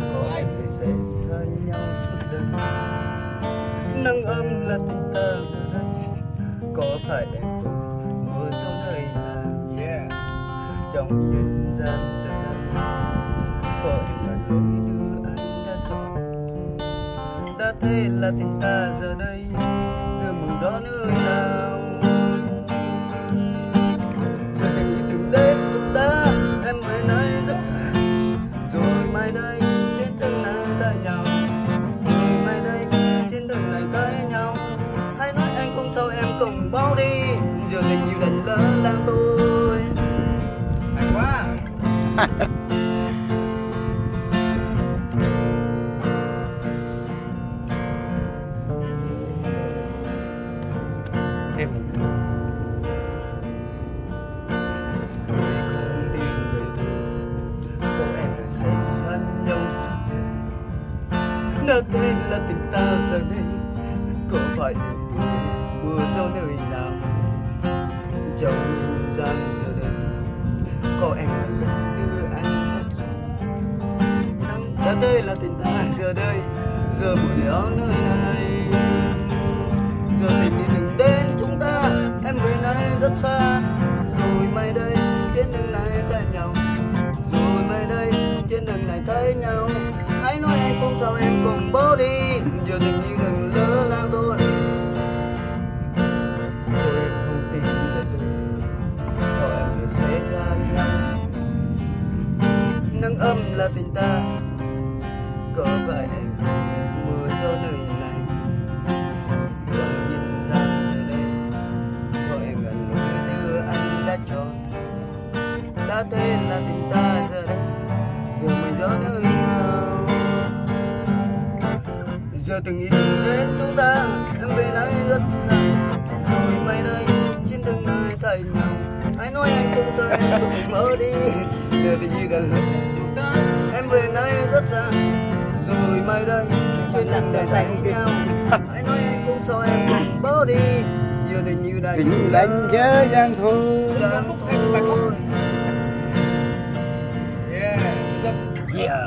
có ai thì sẽ xa nhau suốt đời. Nắng ấm là tình ta giờ đây, có phải em tôi mưa gió nơi nào trong nhân gian giờ đây, có em là lối đưa anh đã chọn. Đã thế là tình ta giờ đây, giờ mưa gió nơi nào. Giờ tình ý từng đến chúng ta, em mới nói rất xa. Rồi mai đây trên đường này ta nhau, rồi mai đây trên đường này ta nhau. Hãy nói anh không sao em cùng bao đi, giờ tình yêu đành lỡ làng tôi. Hay quá. Em nếu thế là tình ta giờ đây, có phải em tôi mưa gió nơi nào trong nhân gian giờ đây, có em là lần đưa anh mất rồi. Đã thế là tình ta giờ đây, giờ buồn đéo nơi này. Giờ tình đi từng đến chúng ta, em về nay rất xa. Rồi mai đây trên đường này thấy nhau, rồi mai đây trên đường này thấy nhau. Hãy nói anh không sao em cùng bố đi, giờ tình yêu đừng lỡ làng tôi. Tôi không tin lời tôi, có em sẽ xa nhau. Nắng ấm là tình ta, có phải em mưa gió nơi này. Trong nhìn gian giờ đây, có em là lối đưa anh đã chọn. Đã thế là tình ta giờ đây, giờ mưa gió nơi nào. Giờ từng ý từng đến chúng ta, em về nay rất xa. Rồi mai đây trên đường này thấy nhau. Hãy nói anh không sao em không mở đi, giờ tình yêu gần chúng ta, em về nay rất xa. Rồi mai đây trên đường này thấy nhau. Hãy nói anh không sao em không mở đi, giờ tình yêu đánh chớ giang thu. Yeah.